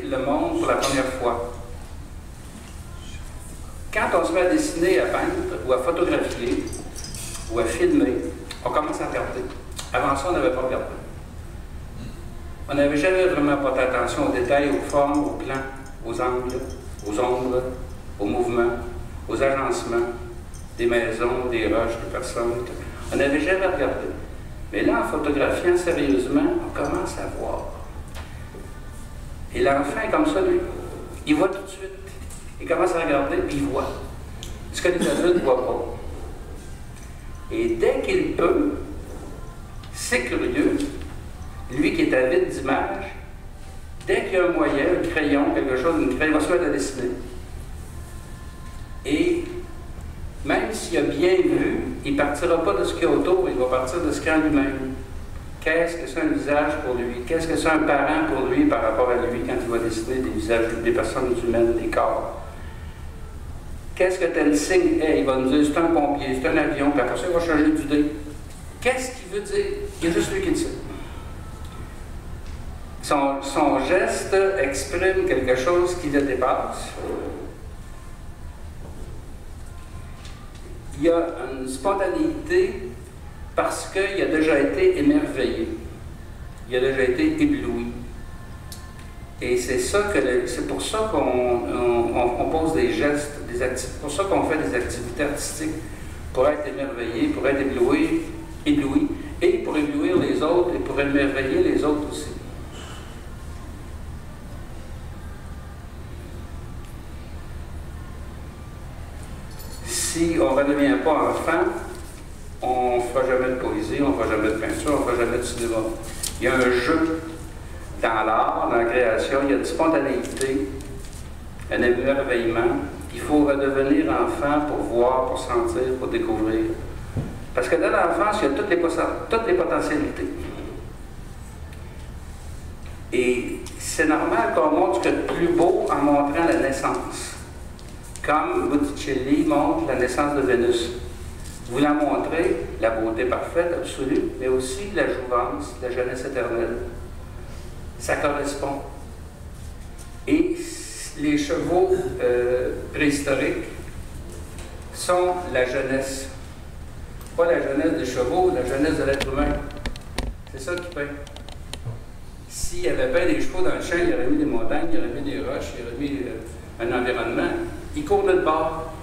le monde pour la première fois. Quand on se met à dessiner, à peindre, ou à photographier, ou à filmer, on commence à regarder. Avant ça, on n'avait pas regardé. On n'avait jamais vraiment porté attention aux détails, aux formes, aux plans, aux angles, aux ombres, aux mouvements, aux agencements des maisons, des roches, des personnes. On n'avait jamais regardé. Mais là, en photographiant sérieusement, on commence à voir. Et l'enfant est comme ça, lui. Il voit tout de suite. Il commence à regarder, puis il voit. Ce que les adultes ne voient pas. Et dès qu'il peut, c'est curieux, lui qui est avide d'images, dès qu'il y a un moyen, un crayon, quelque chose, une crayon, il va se mettre à dessiner. Et même s'il a bien vu, il ne partira pas de ce qu'il y a autour, il va partir de ce qu'il y a en lui-même. Qu'est-ce que c'est un visage pour lui? Qu'est-ce que c'est un parent pour lui par rapport à lui quand il va dessiner des visages, des personnes humaines, des corps? Qu'est-ce que tel signe est? Il va nous dire c'est un pompier, c'est un avion, puis après ça, il va changer d'idée. Qu'est-ce qu'il veut dire? Il y a juste lui qui le sait. Son geste exprime quelque chose qui le dépasse. Il y a une spontanéité parce qu'il a déjà été émerveillé. Il a déjà été ébloui. Et c'est pour ça qu'on pose des gestes, c'est pour ça qu'on fait des activités artistiques, pour être émerveillé, pour être ébloui, et pour éblouir les autres, et pour émerveiller les autres aussi. Si on ne redevient pas enfant, on ne fera jamais de poésie, on ne fera jamais de peinture, on ne fera jamais de cinéma. Il y a un jeu dans l'art, dans la création, il y a une spontanéité, un émerveillement. Il faut redevenir enfant pour voir, pour sentir, pour découvrir. Parce que dans l'enfance, il y a toutes les potentialités. Et c'est normal qu'on montre ce qu'il y a de plus beau en montrant la naissance. Comme Botticelli montre la naissance de Vénus. Voulant montrer la beauté parfaite, absolue, mais aussi la jouvence, la jeunesse éternelle. Ça correspond. Et les chevaux préhistoriques sont la jeunesse. Pas la jeunesse des chevaux, la jeunesse de l'être humain. C'est ça qui peint. S'il y avait peint des chevaux dans le champ, il aurait mis des montagnes, il aurait mis des roches, il aurait mis un environnement. Il court de bord.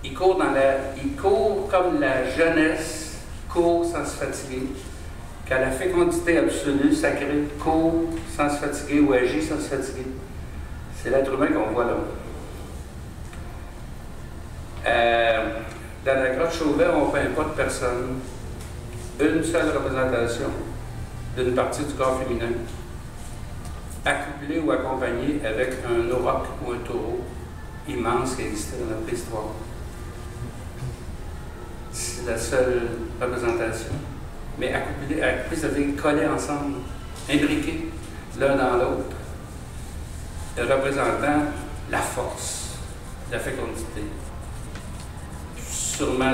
Il court comme la jeunesse court sans se fatiguer. Quand la fécondité absolue, sacrée, court sans se fatiguer ou agit sans se fatiguer. C'est l'être humain qu'on voit là. Dans la grotte Chauvet, on ne peint pas de personne. Une seule représentation d'une partie du corps féminin, accouplée ou accompagnée avec un auroch ou un taureau immense qui existait dans la préhistoire. C'est la seule représentation. Mais accouplés, c'est-à-dire collés ensemble, imbriqués l'un dans l'autre, représentant la force, la fécondité, sûrement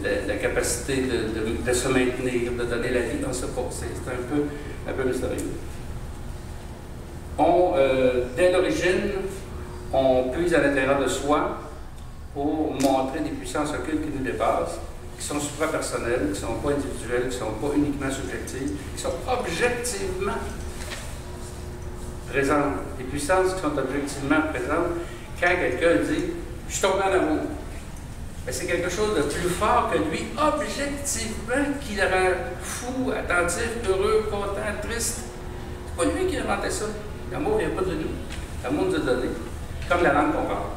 la capacité de se maintenir, de donner la vie dans ce procès. C'est un peu mystérieux. Dès l'origine, on puise à l'intérieur de soi pour montrer des puissances occultes qui nous dépassent, qui sont suprapersonnelles, qui ne sont pas individuelles, qui ne sont pas uniquement subjectives, qui sont objectivement présentes. Des puissances qui sont objectivement présentes. Quand quelqu'un dit « je suis tombé en amour », c'est quelque chose de plus fort que lui, objectivement, qui le rend fou, attentif, heureux, content, triste. C'est pas lui qui a inventé ça. L'amour ne vient pas de nous. L'amour nous a donné. Comme la langue qu'on parle.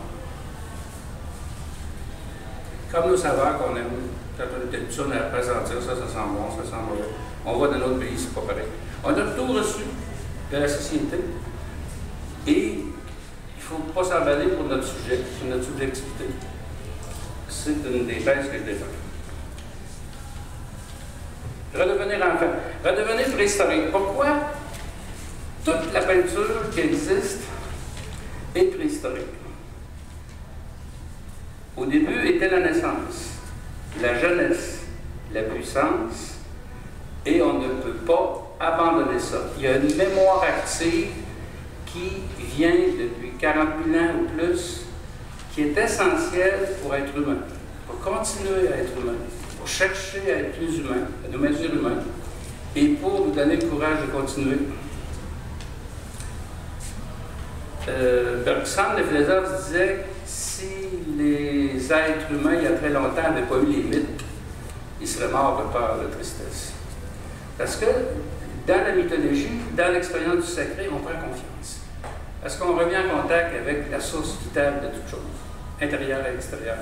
Comme nos saveurs qu'on aime. Quand on est habitué à ressentir ça sent bon, ça sent mauvais. On voit dans notre pays, c'est pas pareil. On a tout reçu de la société. Et il ne faut pas s'emballer pour notre sujet, pour notre subjectivité. C'est une des thèses que je défends. Redevenir enfant. Redevenir préhistorique. Pourquoi toute la peinture qui existe est préhistorique? Au début était la naissance, la jeunesse, la puissance, et on ne peut pas abandonner ça. Il y a une mémoire active qui vient depuis 40 000 ans ou plus, qui est essentiel pour être humain, pour continuer à être humain, pour chercher à être plus humain, à nous mesure humain, et pour nous donner le courage de continuer. Bergson, le philosophe, disait si les êtres humains, il y a très longtemps, n'avaient pas eu les mythes, ils seraient morts de peur, de tristesse. Parce que dans la mythologie, dans l'expérience du sacré, on prend confiance. Parce qu'on revient en contact avec la source vitale de toute chose, intérieure et extérieure.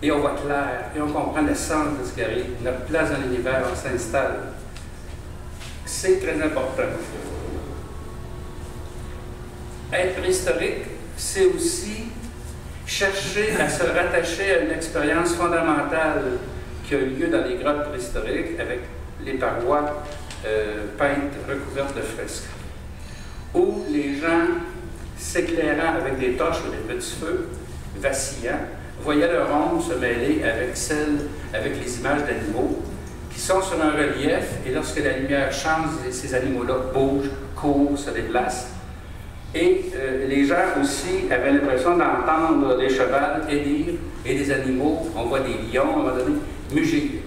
Et on voit clair, et on comprend l'essence de ce qui arrive. Notre place dans l'univers, on s'installe. C'est très important. Être préhistorique, c'est aussi chercher à se rattacher à une expérience fondamentale qui a eu lieu dans les grottes préhistoriques avec les parois peintes recouvertes de fresques, où les gens, s'éclairant avec des torches ou des petits feux, vacillants, voyaient leur ombre se mêler avec les images d'animaux qui sont sur un relief, et lorsque la lumière change, ces animaux-là bougent, courent, se déplacent. Et les gens aussi avaient l'impression d'entendre des chevals hennir et des animaux, on voit des lions à un moment donné, mugir,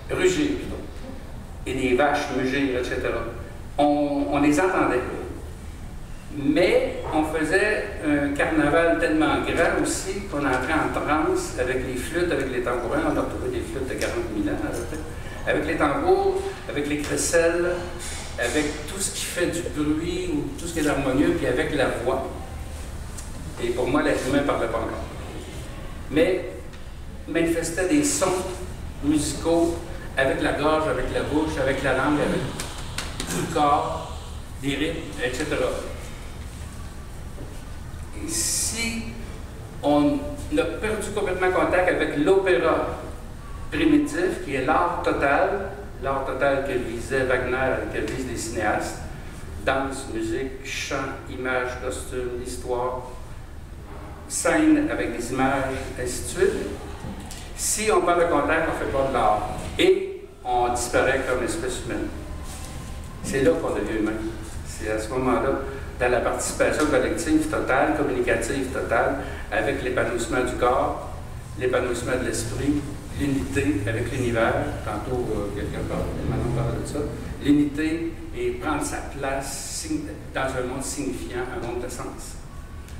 rugir plutôt, et des vaches mugir, etc. On les entendait. Mais on faisait un carnaval tellement grand aussi qu'on entrait en transe avec les flûtes, avec les tambourins. On a retrouvé des flûtes de 40 000 ans, avec les tambours, avec les crécelles, avec tout ce qui fait du bruit ou tout ce qui est harmonieux, puis avec la voix. Et pour moi, l'être humain ne parlait pas encore. Mais manifestait des sons musicaux avec la gorge, avec la bouche, avec la langue, avec tout le corps, des rythmes, etc. Et si on a perdu complètement contact avec l'opéra primitif, qui est l'art total que visait Wagner, que visent les cinéastes, danse, musique, chant, images, costumes, histoire, scène avec des images, ainsi de suite. Si on perd le contact, on ne fait pas de l'art. Et on disparaît comme espèce humaine. C'est là qu'on devient humain. C'est à ce moment-là, dans la participation collective totale, communicative totale, avec l'épanouissement du corps, l'épanouissement de l'esprit, l'unité avec l'univers. Tantôt, quelqu'un parlait de ça. L'unité et prendre sa place dans un monde signifiant, un monde de sens.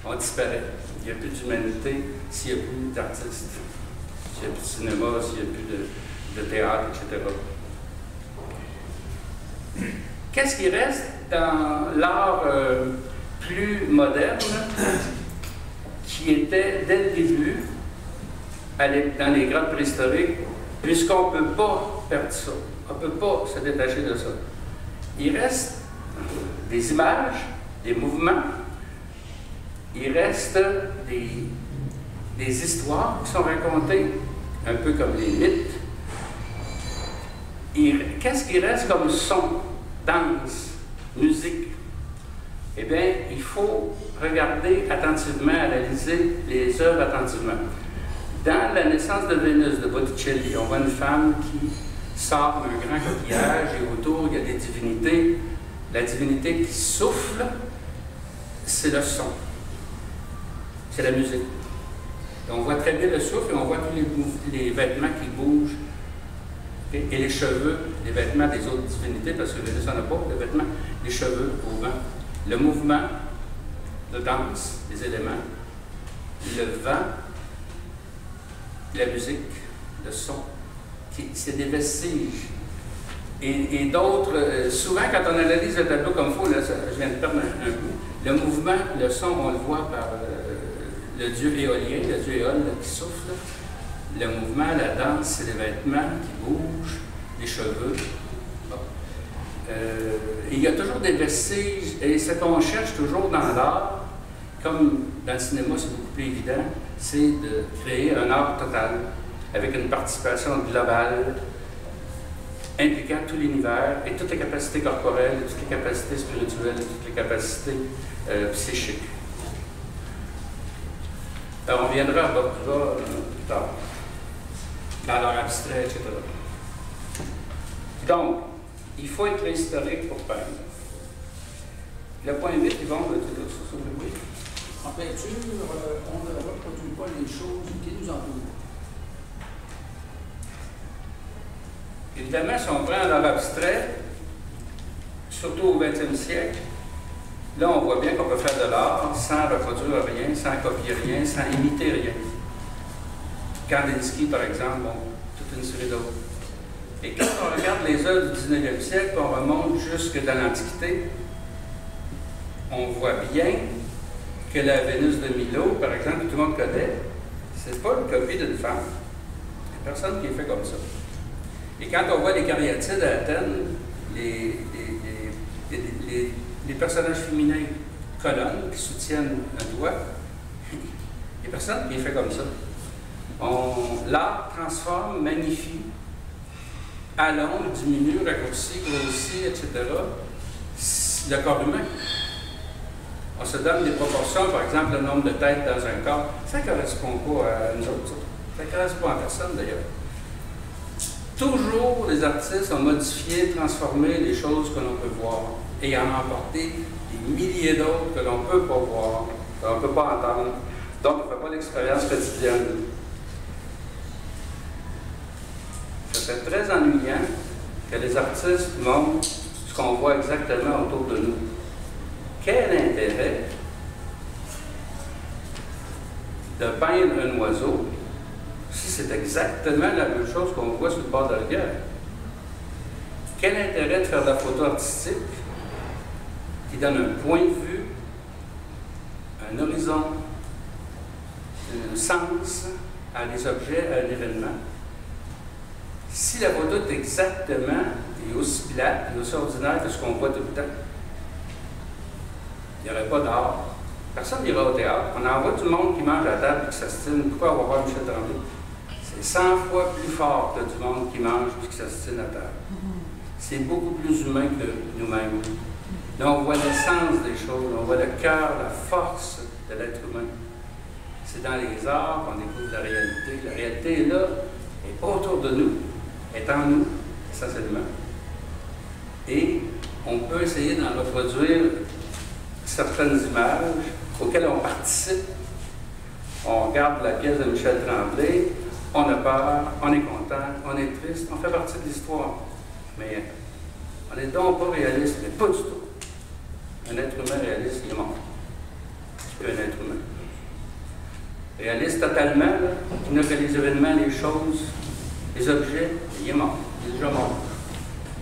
On disparaît. Il n'y a plus d'humanité s'il n'y a plus d'artistes, s'il n'y a plus de cinéma, s'il n'y a plus de théâtre, etc. Qu'est-ce qui reste dans l'art plus moderne, qui était dès le début, dans les grottes préhistoriques, puisqu'on ne peut pas perdre ça, on ne peut pas se détacher de ça. Il reste des images, des mouvements, il reste des histoires qui sont racontées, un peu comme les mythes. Qu'est-ce qui reste comme son, danse, musique? Eh bien, il faut regarder attentivement, analyser les œuvres attentivement. Dans La naissance de Vénus de Botticelli, on voit une femme qui sort d'un grand coquillage et autour, il y a des divinités. La divinité qui souffle, c'est le son. C'est la musique. Et on voit très bien le souffle et on voit tous les vêtements qui bougent. Okay? Et les cheveux, les vêtements des autres divinités, parce que Vénus n'en a pas, les vêtements, les cheveux au vent. Le mouvement de danse, les éléments, le vent, la musique, le son, c'est des vestiges. Et d'autres, souvent quand on analyse le tableau comme il faut, là, je viens de perdre un bout, le mouvement, le son, on le voit par le dieu éolien, le dieu éole qui souffle. Le mouvement, la danse, c'est les vêtements qui bougent, les cheveux. Bon. Il y a toujours des vestiges, et ce qu'on cherche toujours dans l'art, comme dans le cinéma c'est beaucoup plus évident, c'est de créer un art total, avec une participation globale, impliquant tout l'univers et toutes les capacités corporelles, toutes les capacités spirituelles, toutes les capacités psychiques. Alors, on viendra à Bokura plus tard, dans l'art abstrait, etc. Donc, il faut être préhistorique pour peindre. Le point 8, ils vont le dire ça sur le oui. En peinture, on ne reproduit pas les choses qui nous entourent. Évidemment, si on prend l'art abstrait, surtout au 20e siècle, là, on voit bien qu'on peut faire de l'art sans reproduire rien, sans copier rien, sans imiter rien. Kandinsky, par exemple, bon, toute une série d'autres. Et quand on regarde les œuvres du 19e siècle, on remonte jusque dans l'Antiquité, on voit bien que la Vénus de Milo, par exemple, que tout le monde connaît, c'est pas une copie d'une femme. Il n'y a personne qui est fait comme ça. Et quand on voit les cariatides à Athènes, les personnages féminins colonnes qui soutiennent un doigt, il n'y a personne qui est fait comme ça. L'art transforme, magnifie, allonge, diminue, raccourcit, grossit, etc. Le corps humain. On se donne des proportions, par exemple, le nombre de têtes dans un corps. Ça ne correspond pas à nous autres. Ça ne correspond à personne, d'ailleurs. Toujours, les artistes ont modifié, transformé les choses que l'on peut voir et en emporté des milliers d'autres que l'on ne peut pas voir, que l'on ne peut pas entendre. Donc, on ne fait pas l'expérience quotidienne. C'est très ennuyant que les artistes montrent ce qu'on voit exactement autour de nous. Quel intérêt de peindre un oiseau si c'est exactement la même chose qu'on voit sur le bord de la rivière? Quel intérêt de faire de la photo artistique qui donne un point de vue, un horizon, un sens à des objets, à un événement? Si la photo est exactement et aussi plate et aussi ordinaire que ce qu'on voit tout le temps, il n'y aurait pas d'art. Personne n'ira au théâtre. On envoie tout le monde qui mange à la table et qui s'astine. Pourquoi on va voir Michel Tremblay? C'est 100 fois plus fort que du monde qui mange et qui s'astine à table. C'est beaucoup plus humain que nous-mêmes. Là, on voit l'essence des choses, on voit le cœur, la force de l'être humain. C'est dans les arts qu'on découvre la réalité. La réalité est là, est autour de nous, est en nous, essentiellement. Et on peut essayer d'en reproduire certaines images auxquelles on participe. On regarde la pièce de Michel Tremblay, on a peur, on est content, on est triste, on fait partie de l'histoire. Mais on n'est donc pas réaliste, mais pas du tout. Un être humain réaliste, il est mort. C'est un être humain. Réaliste totalement, là, qui n'a que les événements, les choses, les objets, il est mort. Il est déjà mort.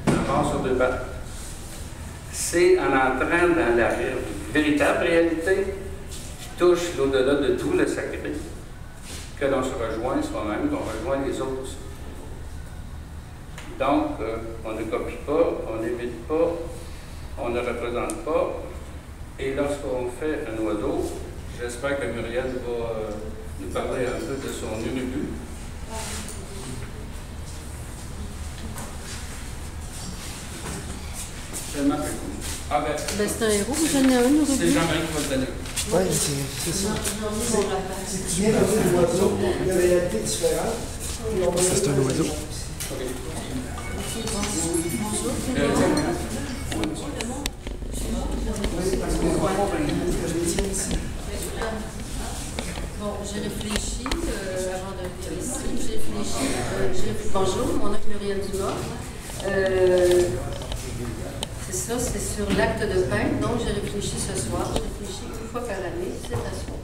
Il est mort sur deux pattes. C'est en entrant dans la véritable réalité qui touche l'au-delà de tout le sacré que l'on se rejoint soi-même, qu'on rejoint les autres aussi. Donc, on ne copie pas, on n'imite pas, on ne représente pas. Et lorsqu'on fait un oiseau, j'espère que Muriel va nous parler un peu de son urubu. Tellement que cool. Ah ben, c'est un héros, j'en ai un urubu. C'est Jean-Marie qui va te donner. Oui, c'est ça. C'est tu viens de dire l'oiseau, il y a une réalité différente. Ça, c'est un oiseau. Bon, j'ai réfléchi avant de venir ici. Bonjour, mon nom est Muriel Dumas. C'est ça, c'est sur l'acte de peindre. Donc, j'ai réfléchi ce soir. J'ai réfléchi une fois par année, c'est à soir.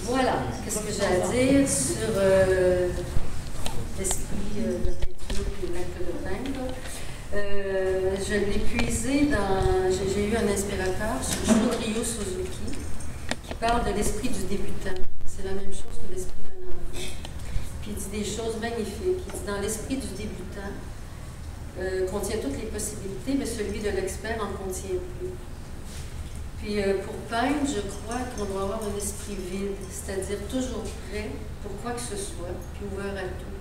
Voilà, qu'est-ce que j'ai à dire sur l'esprit de la peinture et l'acte de peindre. Je l'ai puisé dans... J'ai eu un inspirateur, Shunryu Suzuki, qui parle de l'esprit du débutant. C'est la même chose que l'esprit d'un enfant. Puis il dit des choses magnifiques. Il dit dans l'esprit du débutant, contient toutes les possibilités, mais celui de l'expert en contient plus. Puis pour peindre, je crois qu'on doit avoir un esprit vide, c'est-à-dire toujours prêt pour quoi que ce soit, puis ouvert à tout.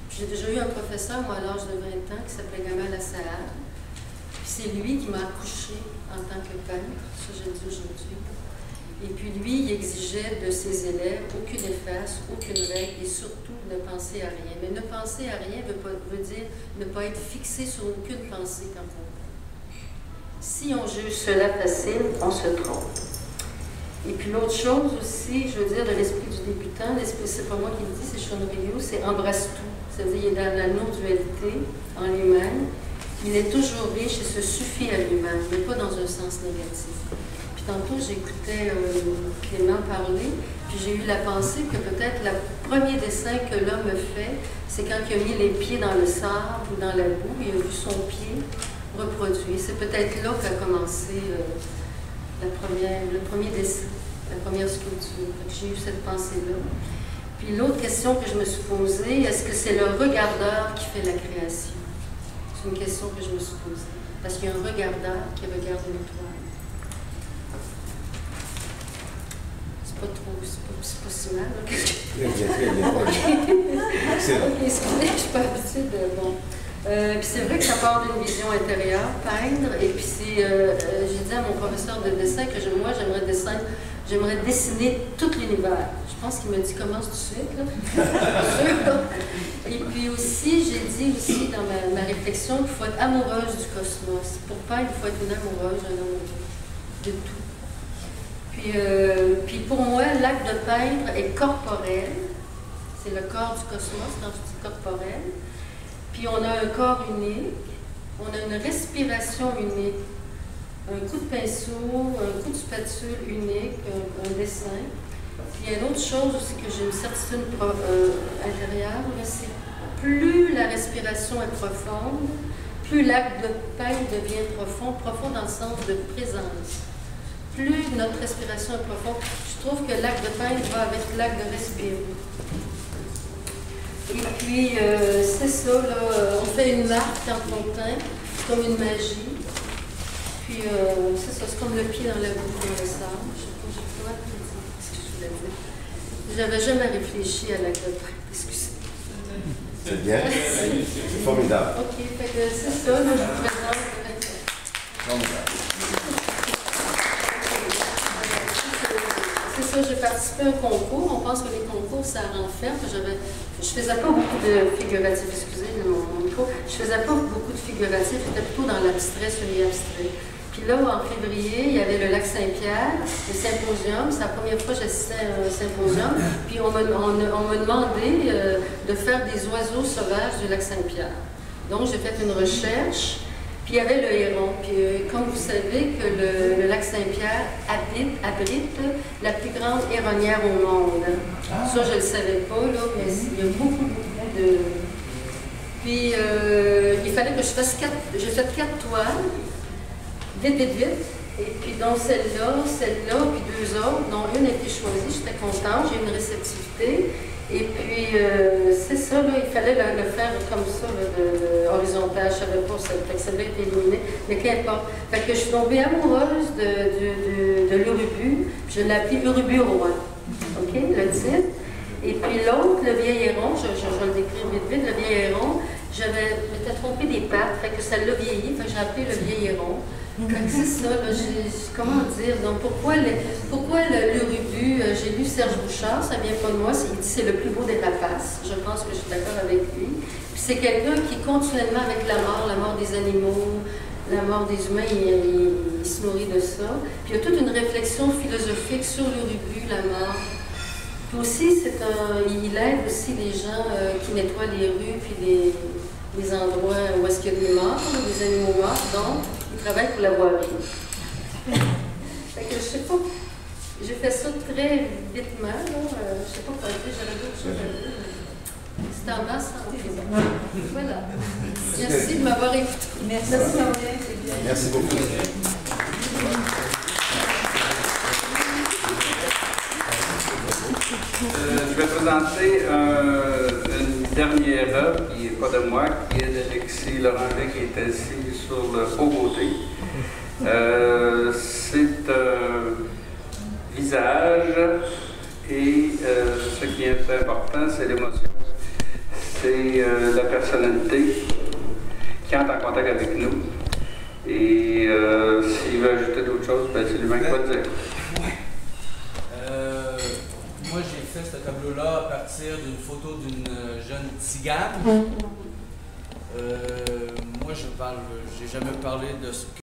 J'ai déjà eu un professeur, moi, à l'âge de 20 ans, qui s'appelait Gamal Assaad. Puis c'est lui qui m'a accouchée en tant que peintre, ça je le dis aujourd'hui. Et puis lui, il exigeait de ses élèves aucune efface, aucune règle et surtout ne penser à rien. Mais ne penser à rien veut dire ne pas être fixé sur aucune pensée quand on peint. Si on juge cela facile, on se trompe. Et puis l'autre chose aussi, je veux dire, de l'esprit du débutant, c'est pas moi qui le dis, c'est Sean Rioux, c'est embrasse tout. C'est-à-dire, il est dans la non-dualité en lui-même. Il est toujours riche et se suffit à lui-même, mais pas dans un sens négatif. Puis tantôt, j'écoutais Clément parler, puis j'ai eu la pensée que peut-être le premier dessin que l'homme fait, c'est quand il a mis les pieds dans le sable ou dans la boue, il a vu son pied reproduit. C'est peut-être là qu'a commencé le premier dessin, la première sculpture. J'ai eu cette pensée-là. Puis l'autre question que je me suis posée, est-ce que c'est le regardeur qui fait la création? C'est une question que je me suis posée. Parce qu'il y a un regardeur qui regarde une toile. C'est pas si mal. Ok, excusez, je suis pas habituée de... Bon. Puis c'est vrai que ça part d'une vision intérieure, peindre, et puis c'est... j'ai dit à mon professeur de dessin que moi, j'aimerais dessiner tout l'univers. Je pense qu'il m'a dit commence tout de suite, là. Et puis aussi, j'ai dit aussi dans ma réflexion qu'il faut être amoureuse du cosmos. Pour peindre, il faut être une amoureuse, un amoureux de tout. Puis pour moi, l'acte de peindre est corporel. C'est le corps du cosmos quand je dis corporel. Puis on a un corps unique, on a une respiration unique, un coup de pinceau, un coup de spatule unique, un dessin. Puis il y a une autre chose aussi que j'ai une certitude intérieure, c'est plus la respiration est profonde, plus l'acte de peindre devient profond dans le sens de présence. Plus notre respiration est profonde, je trouve que l'acte de peindre va avec l'acte de respirer. Et puis, c'est ça, là, on fait une marque quand on peint, c'est comme une magie. Puis, c'est ça, c'est comme le pied dans la boue, dans le sable. Je sais pas, qu'est-ce que je voulais dire. J'avais jamais réfléchi à l'acte de peindre, excusez. C'est bien, c'est formidable. OK, fait que c'est ça, là, je vous présente. Formidable. C'est ça, j'ai participé à un concours. On pense que les concours, ça renferme. Je faisais pas beaucoup de figuratifs, excusez mon micro. Je faisais pas beaucoup de figuratifs, j'étais plutôt dans l'abstrait, semi-abstrait. Puis là, en février, il y avait le lac Saint-Pierre, le symposium. C'est la première fois que j'assistais à un symposium. Puis on m'a demandé de faire des oiseaux sauvages du lac Saint-Pierre. Donc, j'ai fait une recherche. Puis il y avait le héron. Puis comme vous savez que le lac Saint-Pierre abrite la plus grande héronnière au monde. Ça, je ne le savais pas, là, mais il y a beaucoup de... Puis il fallait que je fasse j'ai fait 4 toiles, vite. Et puis donc celle-là, puis 2 autres, dont une a été choisie, j'étais contente, j'ai eu une réceptivité. Et puis, c'est ça, là, il fallait le faire comme ça, là, horizontal, je ne savais pas, ça avait été éliminé, mais qu'importe. Fait que je suis tombée amoureuse de l'urubu, je l'ai appelé Urubu roi, OK, le titre. Et puis l'autre, le vieil héron, je vais le décrire vite, le vieil héron, je m'étais trompée des pattes, fait que ça l'a vieilli, fait que j'ai appelé le vieil héron. C'est ça, là, comment dire, donc pourquoi l'urubu, j'ai lu Serge Bouchard, ça vient pas de moi, il dit c'est le plus beau des rapaces, je pense que je suis d'accord avec lui. Puis c'est quelqu'un qui continuellement avec la mort des animaux, la mort des humains, il se nourrit de ça. Puis il y a toute une réflexion philosophique sur l'urubu, la mort. Puis aussi, il aide aussi les gens qui nettoient les rues, puis les endroits où est-ce qu'il y a des morts, des animaux morts, donc il travaille pour la voirie. Fait que je sais pas, j'ai fait ça très vitement, là, je sais pas quoi dire, j'avais d'autres choses à dire. C'est en masse, voilà. Merci de m'avoir écouté. Merci. Merci beaucoup. Je vais présenter une dernière œuvre qui n'est pas de moi, qui est d'Alexis Loranger, qui est assis sur le haut côté. C'est un visage et ce qui est important, c'est l'émotion. C'est la personnalité qui entre en contact avec nous. Et s'il veut ajouter d'autres choses, ben, c'est lui-même qui va le dire. Moi, j'ai fait ce tableau-là à partir d'une photo d'une jeune tzigane. Moi, j'ai jamais parlé de ce que